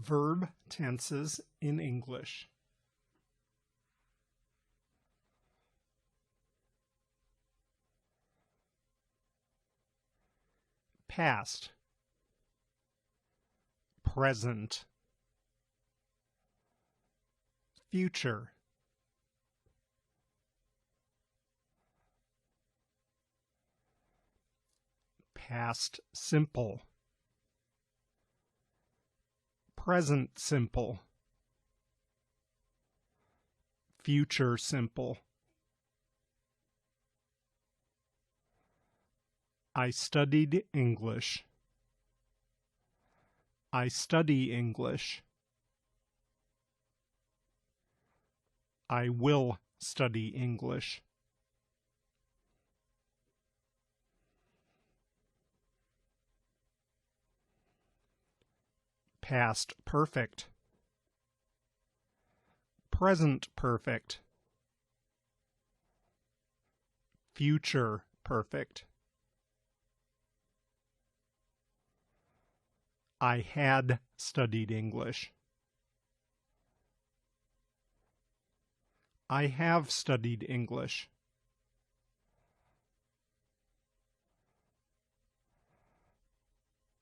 Verb tenses in English. Past, present, future, past simple, present simple, future simple. I studied English. I study English. I will study English. Past perfect, present perfect, future perfect. I had studied English. I have studied English.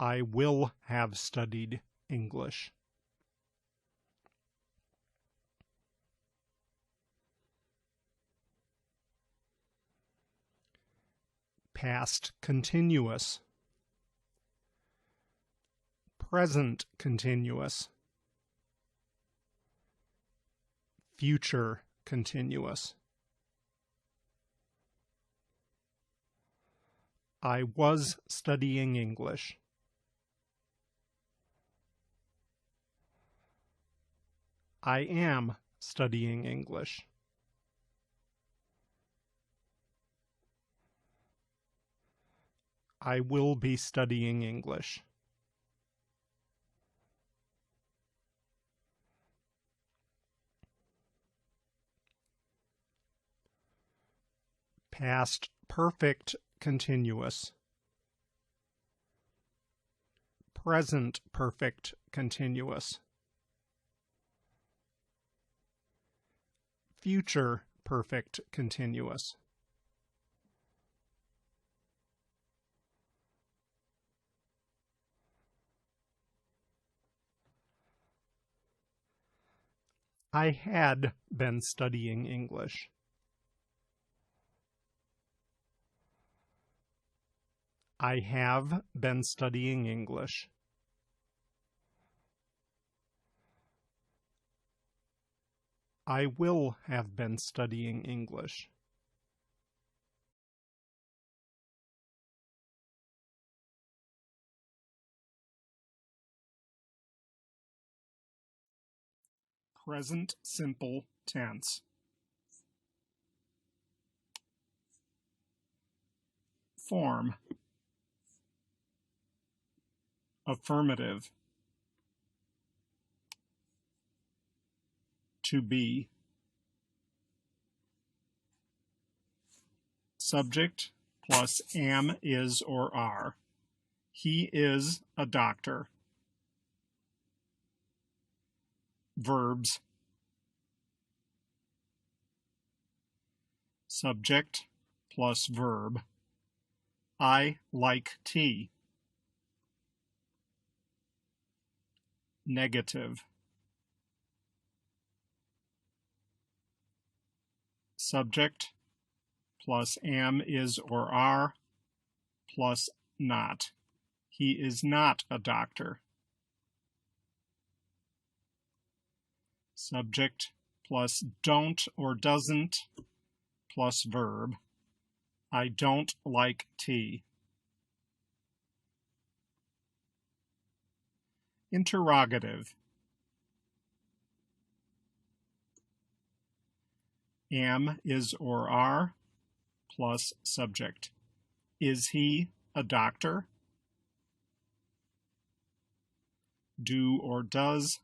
I will have studied English. Past continuous, present continuous, future continuous. I was studying English. I am studying English. I will be studying English. Past perfect continuous, present perfect continuous, future perfect continuous. I had been studying English. I have been studying English. I will have been studying English. Present simple tense. Form. Affirmative. To be. Subject plus am, is, or are. He is a doctor. Verbs. Subject plus verb. I like tea. Negative. Subject plus am, is, or are plus not. He is not a doctor. Subject plus don't or doesn't plus verb. I don't like tea. Interrogative. Am, is, or are plus subject. Is he a doctor? Do or does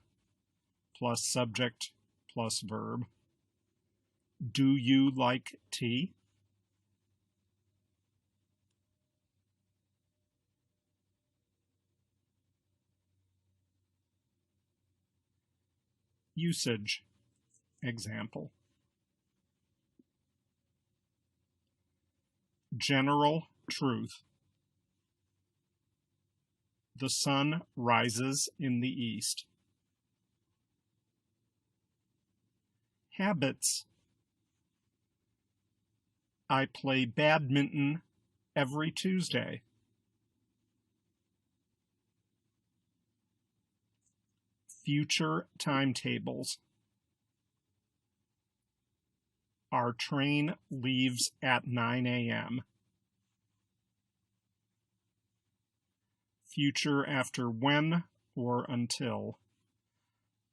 plus subject plus verb. Do you like tea? Usage. Example. General truth. The sun rises in the east. Habits. I play badminton every Tuesday. Future timetables. Our train leaves at 9 a.m. Future after when or until.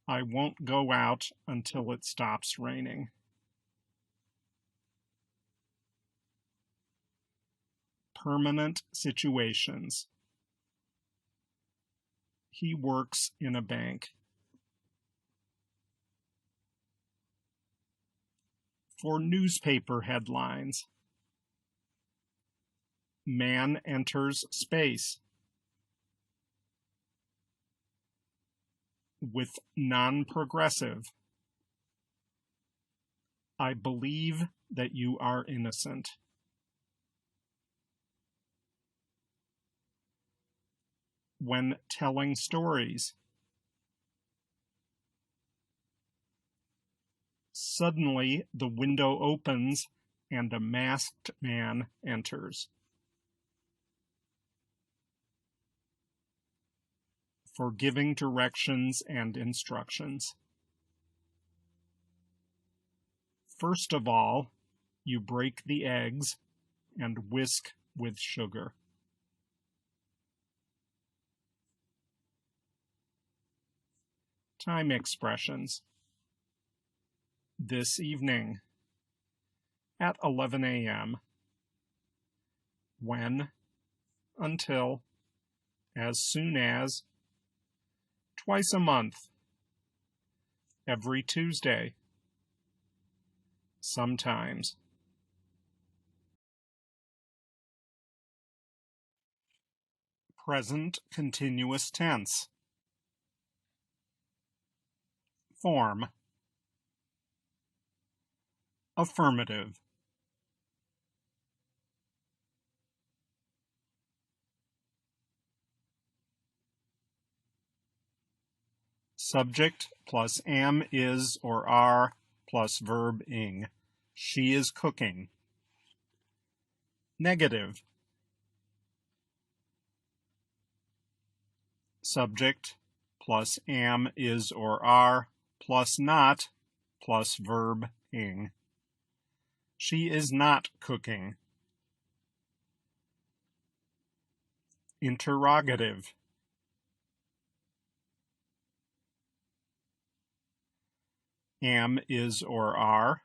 I won't go out until it stops raining. Permanent situations. He works in a bank. For newspaper headlines. Man enters space. With non-progressive. I believe that you are innocent. When telling stories. Suddenly, the window opens and a masked man enters. For giving directions and instructions. First of all, you break the eggs and whisk with sugar. Time expressions. This evening. At 11 a.m. When. Until. As soon as. Twice a month. Every Tuesday. Sometimes. Present continuous tense. Form. Affirmative. Subject plus am, is, or are plus verb ing. She is cooking. Negative. Subject plus am, is, or are plus not plus verb ing. She is not cooking. Interrogative. Am, is, or are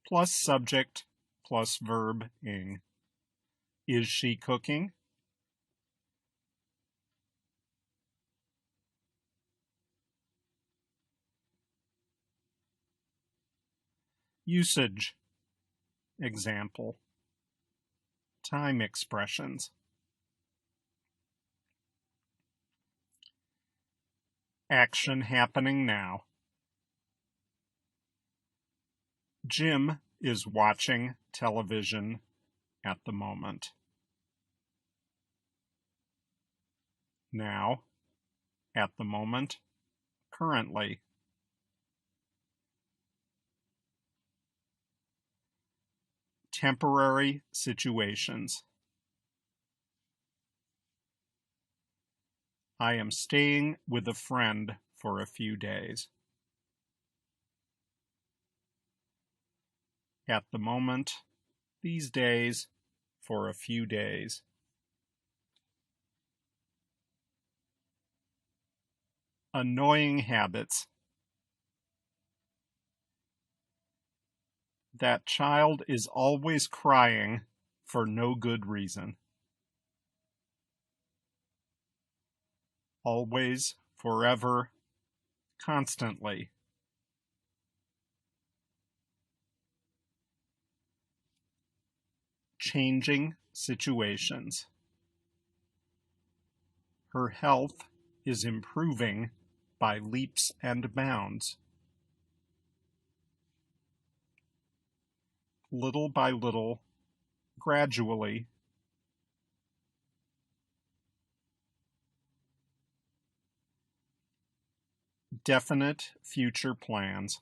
plus subject plus verb ing. Is she cooking? Usage. Example. Time expressions. Action happening now. Jim is watching television at the moment. Now, at the moment, currently. Temporary situations. I am staying with a friend for a few days. At the moment, these days, for a few days. Annoying habits. That child is always crying for no good reason. Always, forever, constantly. Changing situations. Her health is improving by leaps and bounds. Little by little, gradually. Definite future plans.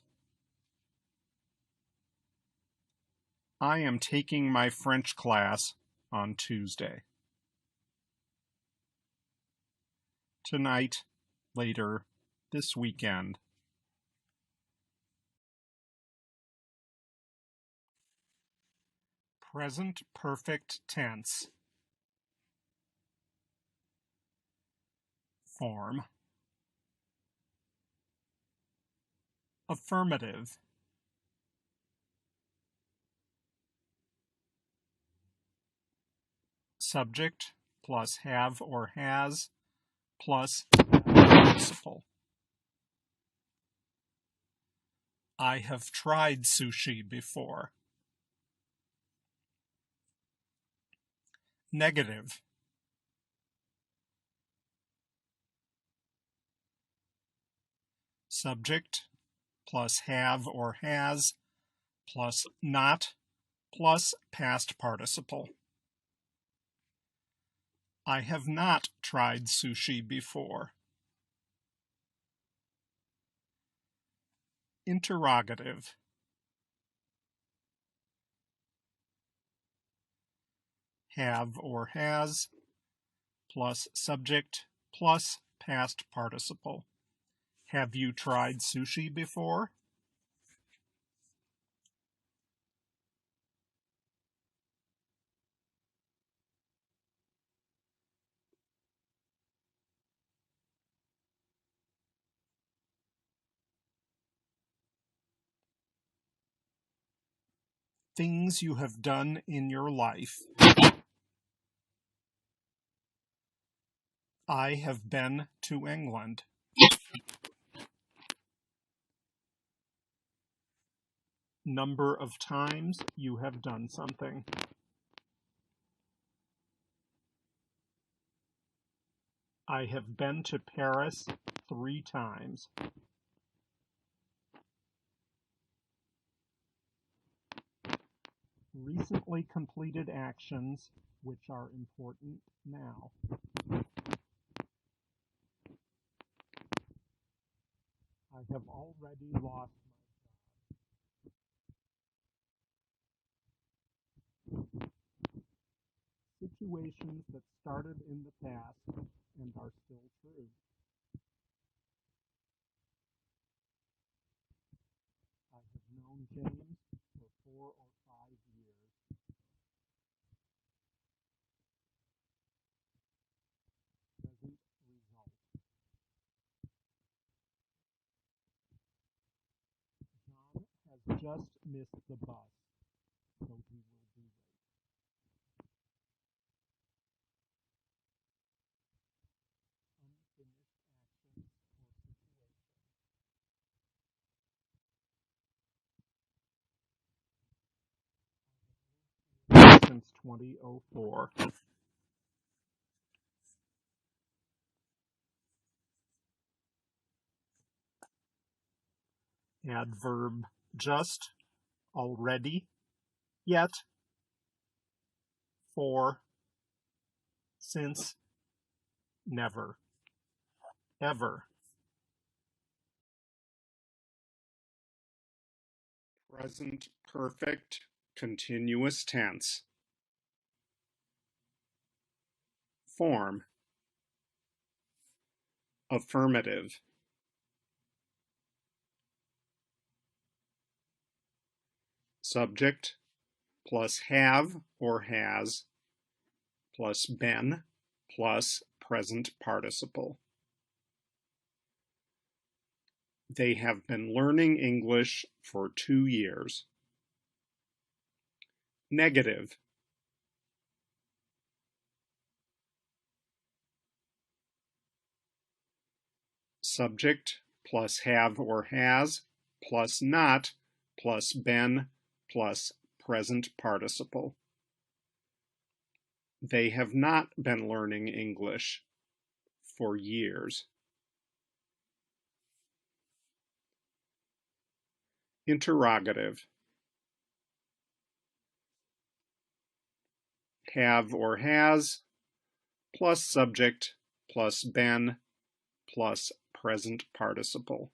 I am taking my French class on Tuesday. Tonight, later, this weekend. Present perfect tense. Form. Affirmative. Subject plus have or has plus participle. I have tried sushi before. Negative. Subject plus have or has plus not plus past participle. I have not tried sushi before. Interrogative. Have or has plus subject plus past participle. Have you tried sushi before? Things you have done in your life. I have been to England. Number of times you have done something. I have been to Paris 3 times. Recently completed actions which are important now. I have already lost my job. Situations that started in the past and are still true. I have known James for 4 or 5 years. Present result. John has just missed the bus, so he will be late. Unfinished actions or situation. Since 2004. Adverb just, already, yet, for, since, never, ever. Present perfect continuous tense. Form. Affirmative. Subject plus have or has plus been plus present participle. They have been learning English for 2 years. Negative. Subject plus have or has plus not plus been plus present participle. They have not been learning English for years. Interrogative. Have or has plus subject plus been plus present participle.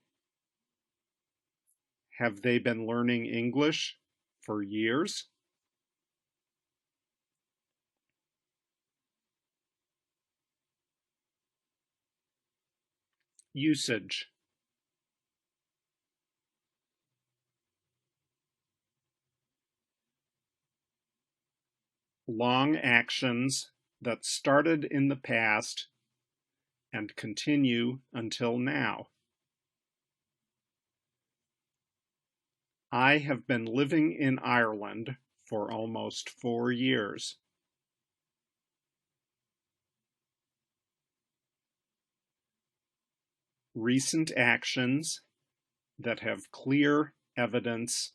Have they been learning English for years? Usage. Long actions that started in the past and continue until now. I have been living in Ireland for almost 4 years. Recent actions that have clear evidence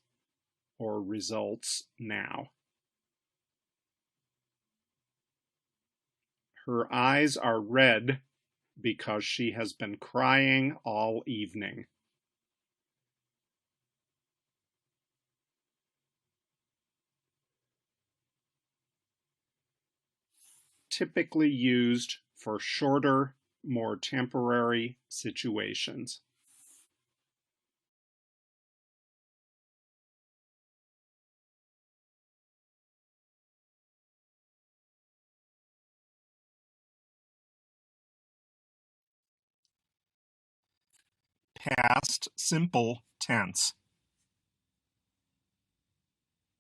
or results now. Her eyes are red because she has been crying all evening. Typically used for shorter, more temporary situations. Past simple tense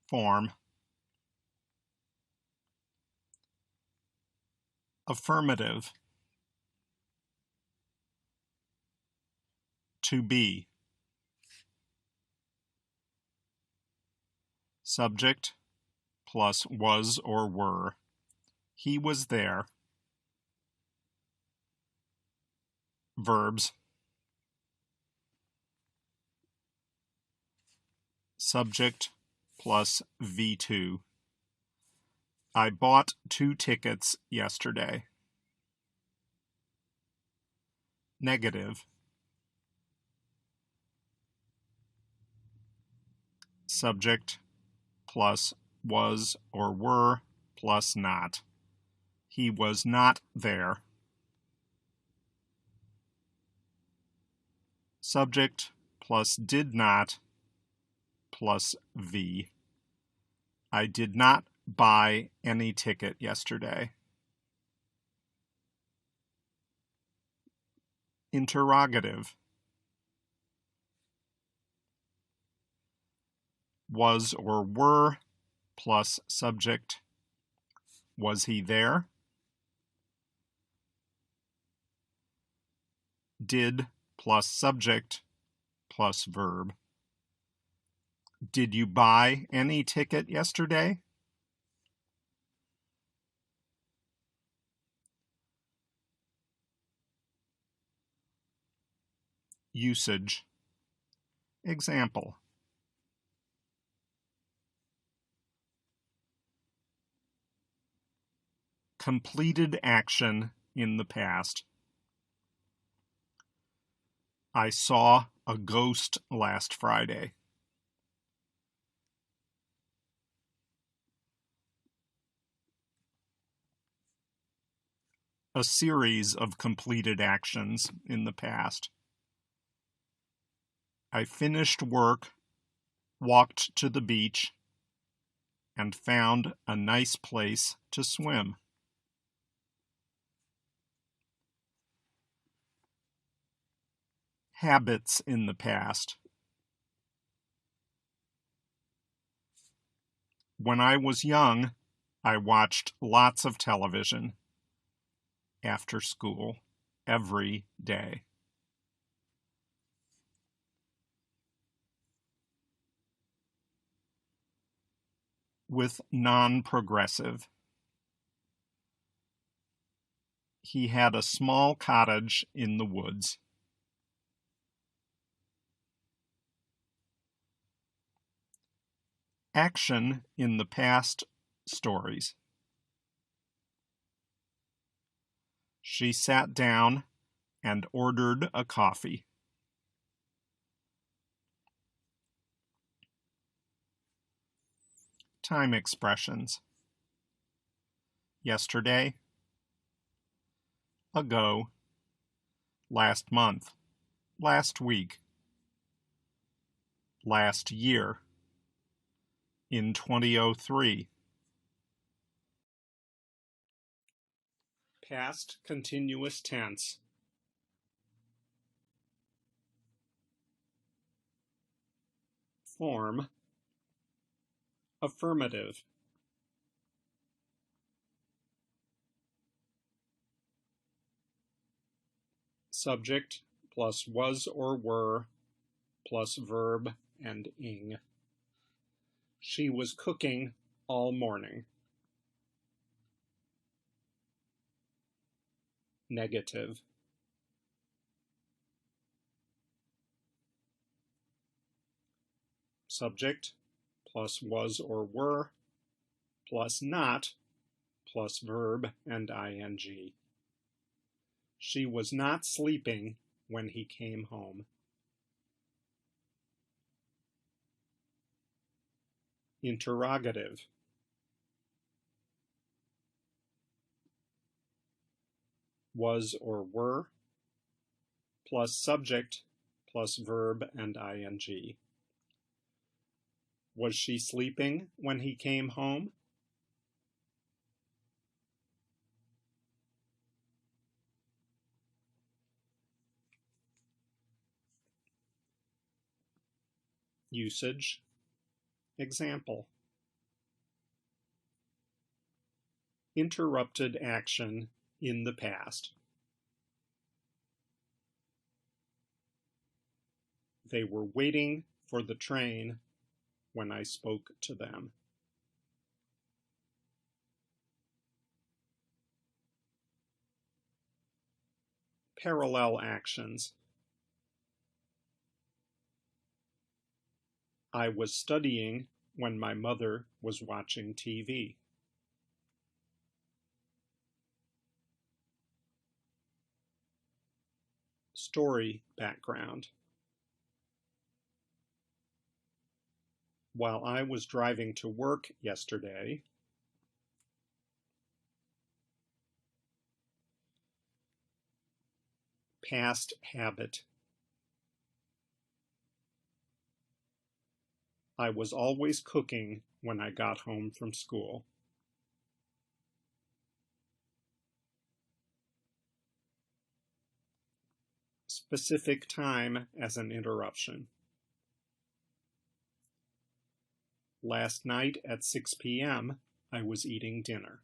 form. Affirmative. To be. Subject plus was or were. He was there. Verbs. Subject plus V2. I bought 2 tickets yesterday. Negative. Subject plus was or were plus not. He was not there. Subject plus did not plus V. I did not buy any ticket yesterday. Interrogative. Was or were plus subject. Was he there? Did plus subject plus verb. Did you buy any ticket yesterday? Usage. Example. Completed action in the past. I saw a ghost last Friday. A series of completed actions in the past. I finished work, walked to the beach, and found a nice place to swim. Habits in the past. When I was young, I watched lots of television after school every day. With non-progressive. He had a small cottage in the woods. Action in the past stories. She sat down and ordered a coffee. Time expressions. Yesterday, ago, last month, last week, last year, in 2003. Past continuous tense. Form. Affirmative. Subject plus was or were plus verb and ing. She was cooking all morning. Negative. Subject plus was or were plus not plus verb and ing. She was not sleeping when he came home. Interrogative. Was or were plus subject plus verb and ing. Was she sleeping when he came home? Usage. Example. Interrupted action in the past. They were waiting for the train when I spoke to them. Parallel actions. I was studying when my mother was watching TV. Story background. While I was driving to work yesterday, past habit. I was always cooking when I got home from school. Specific time as an interruption. Last night at 6 p.m., I was eating dinner.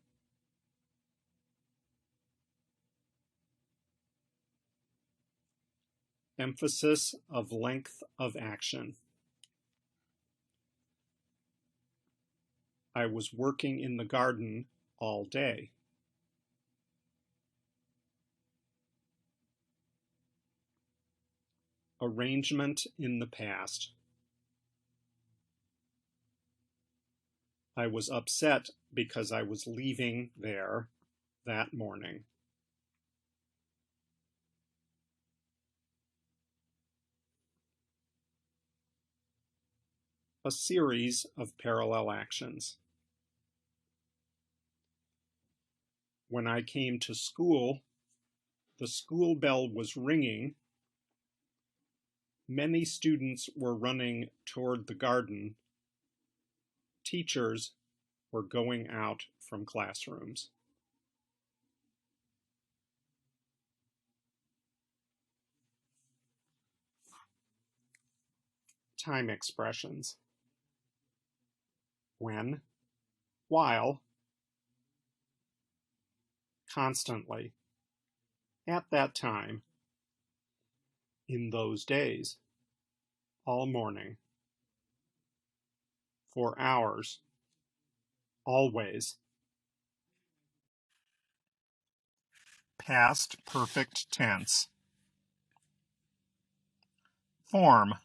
Emphasis of length of action. I was working in the garden all day. Arrangement in the past. I was upset because I was leaving there that morning. A series of parallel actions. When I came to school, the school bell was ringing. Many students were running toward the garden. Teachers were going out from classrooms. Time expressions. When, while, constantly, at that time, in those days, all morning, for hours, always. Past perfect tense. Form.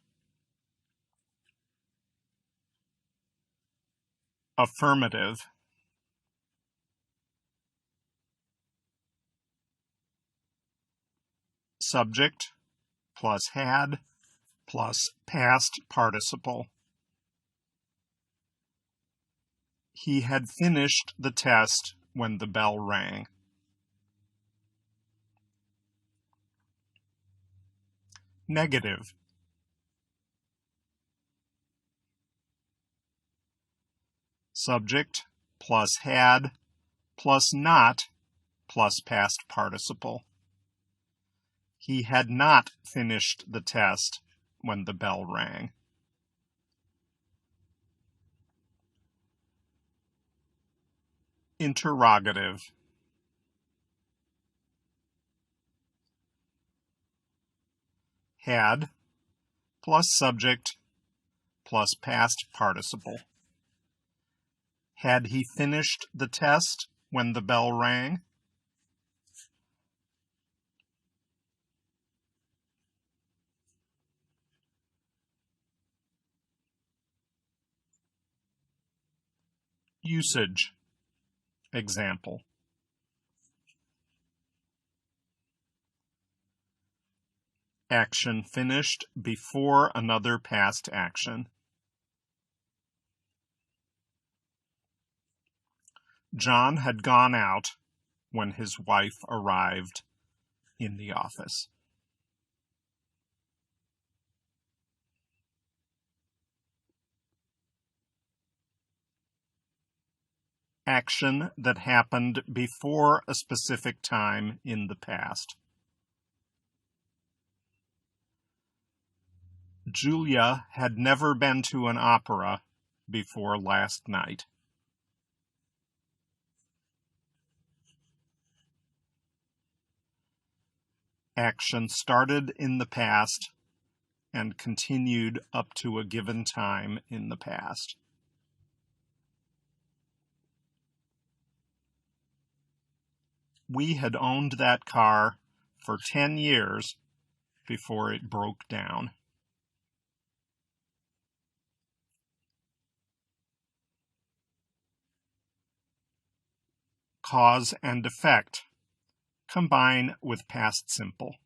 Affirmative. Subject plus had plus past participle. He had finished the test when the bell rang. Negative. Subject plus had plus not plus past participle. He had not finished the test when the bell rang. Interrogative. Had plus subject plus past participle. Had he finished the test when the bell rang? Usage. Example. Action finished before another past action. John had gone out when his wife arrived in the office. Action that happened before a specific time in the past. Julia had never been to an opera before last night. Action started in the past and continued up to a given time in the past. We had owned that car for 10 years before it broke down. Cause and effect combine with past simple.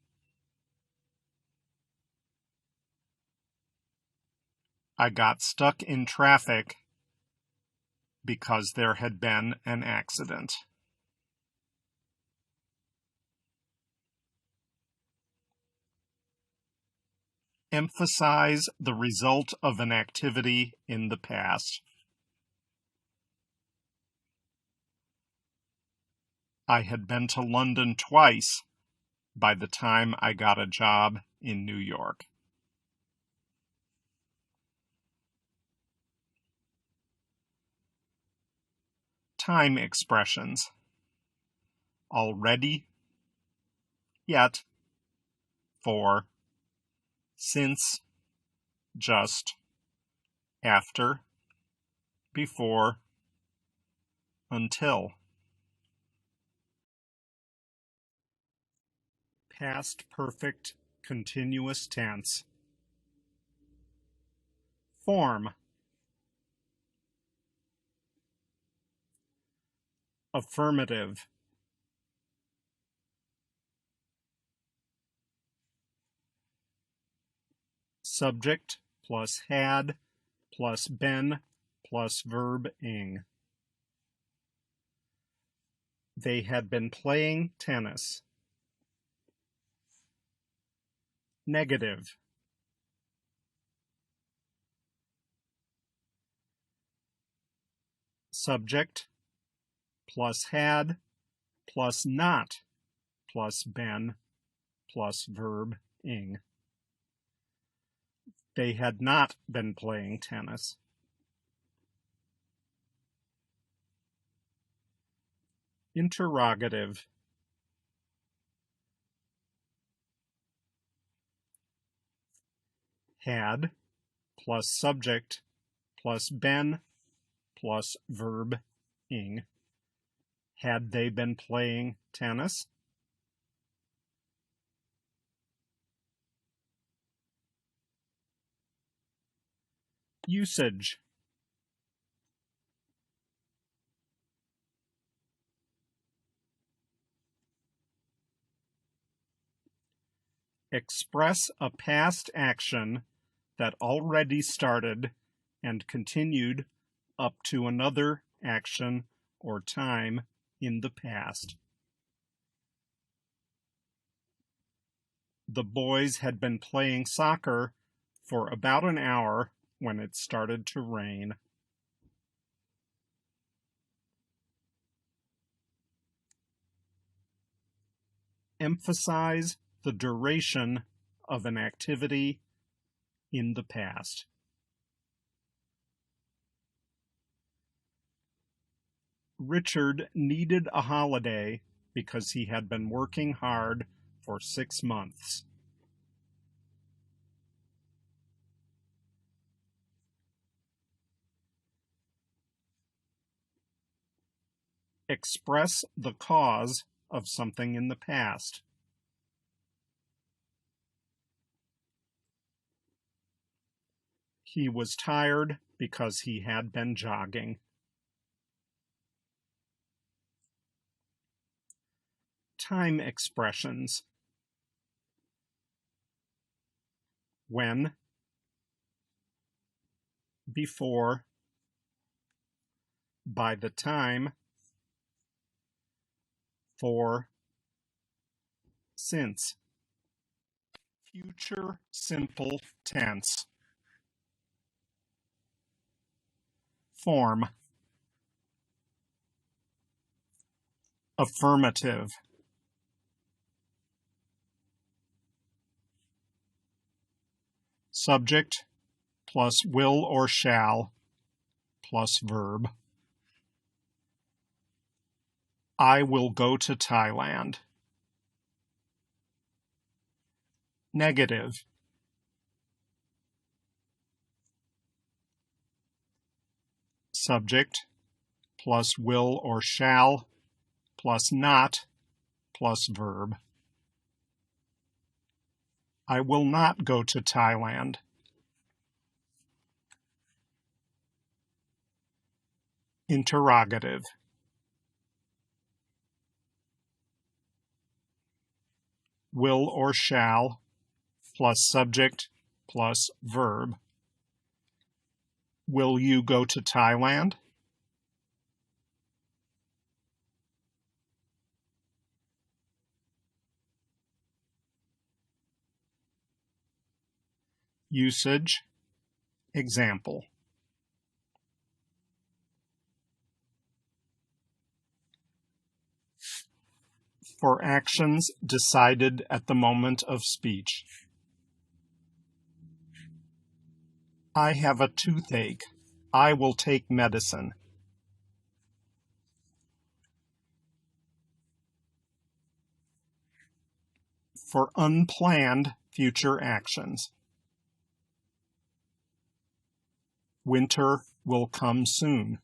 I got stuck in traffic because there had been an accident. Emphasize the result of an activity in the past. I had been to London twice by the time I got a job in New York. Time expressions. Already, yet, for, since, just, after, before, until. Past perfect continuous tense. Form. Affirmative. Subject plus had plus been plus verb ing. They had been playing tennis. Negative. Subject plus had plus not plus been plus verb ing. They had not been playing tennis. Interrogative. Had plus subject plus been plus verb ing. Had they been playing tennis? Usage. Express a past action that already started and continued up to another action, or time in the past. The boys had been playing soccer for about an hour when it started to rain. Emphasize the duration of an activity in the past. Richard needed a holiday because he had been working hard for 6 months. Express the cause of something in the past. He was tired because he had been jogging. Time expressions. When, before, by the time, for, since. Future simple tense. Form. Affirmative. Subject plus will or shall plus verb. I will go to Thailand. Negative. Subject plus will or shall plus not plus verb. I will not go to Thailand. Interrogative. Will or shall plus subject plus verb. Will you go to Thailand? Usage. Example. For actions decided at the moment of speech. I have a toothache. I will take medicine. For unplanned future actions. Winter will come soon.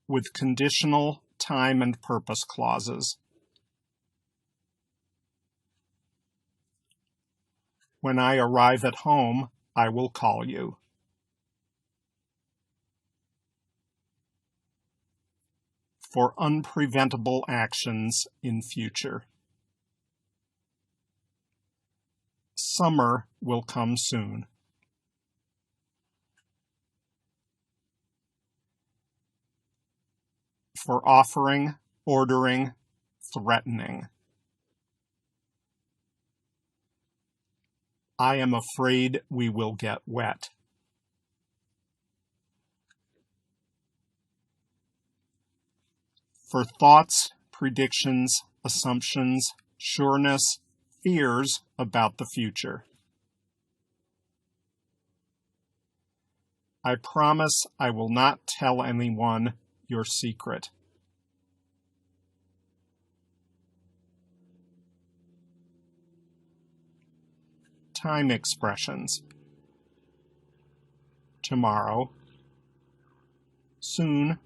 With conditional time and purpose clauses. When I arrive at home, I will call you. For unpreventable actions in future. Summer will come soon. For offering, ordering, threatening. I am afraid we will get wet. For thoughts, predictions, assumptions, sureness, fears about the future. I promise I will not tell anyone your secret. Time expressions. Tomorrow, soon,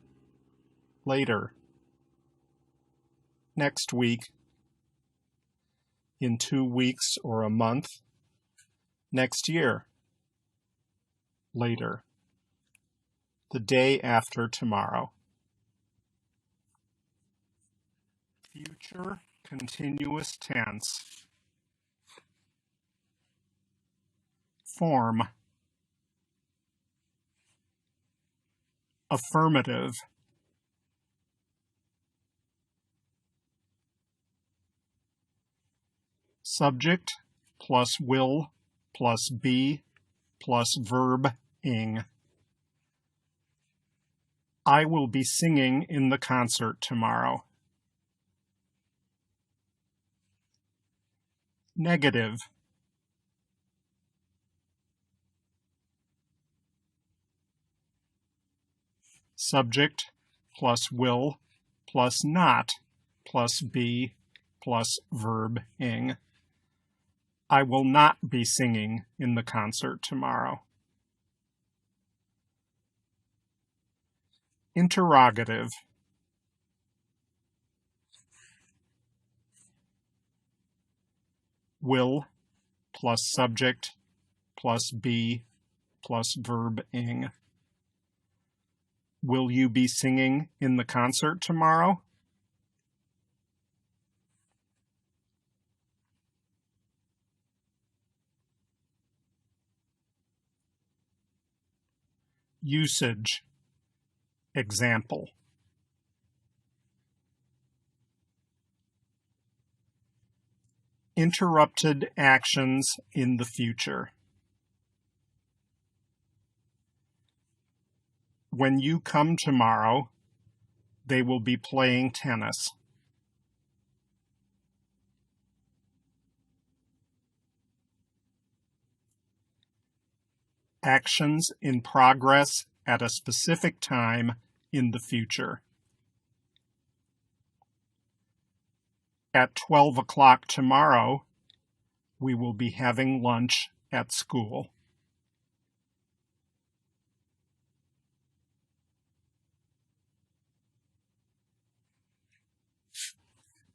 later, next week, in 2 weeks or a month, next year, later, the day after tomorrow. Future continuous tense. form. Affirmative. Subject plus will plus be plus verb ing. I will be singing in the concert tomorrow. Negative. Subject plus will plus not plus be plus verb ing. I will not be singing in the concert tomorrow. Interrogative. Will plus subject plus be plus verb ing. Will you be singing in the concert tomorrow? Usage. Example. Interrupted actions in the future. When you come tomorrow, they will be playing tennis. Actions in progress at a specific time in the future. At 12 o'clock tomorrow, we will be having lunch at school.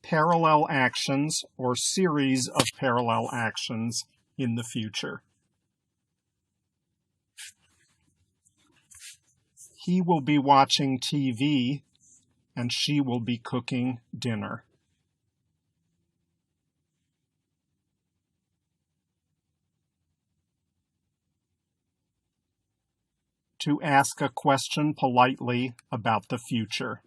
Parallel actions or series of parallel actions in the future. He will be watching TV and she will be cooking dinner. To ask a question politely about the future.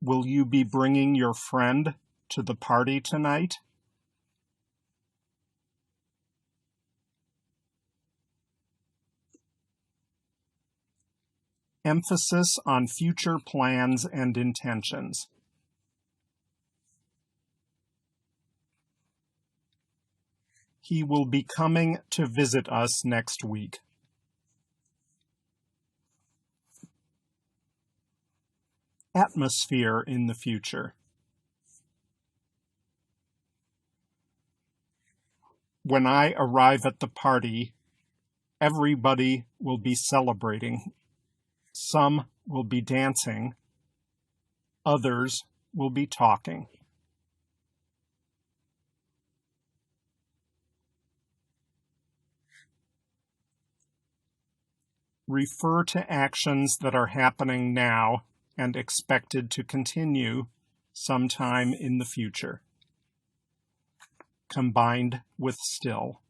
Will you be bringing your friend to the party tonight? Emphasis on future plans and intentions. He will be coming to visit us next week. Atmosphere in the future. When I arrive at the party, everybody will be celebrating. Some will be dancing. Others will be talking. Refer to actions that are happening now and expected to continue sometime in the future, combined with still.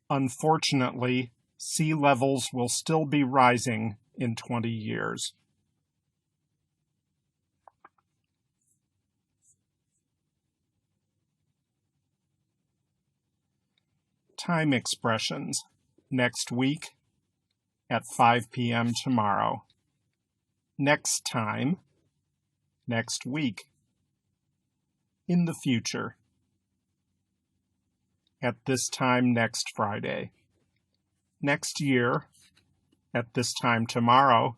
Unfortunately, sea levels will still be rising in 20 years. Time expressions. Next week at 5 p.m. tomorrow. Next time, next week. In the future. At this time next Friday. Next year, at this time tomorrow.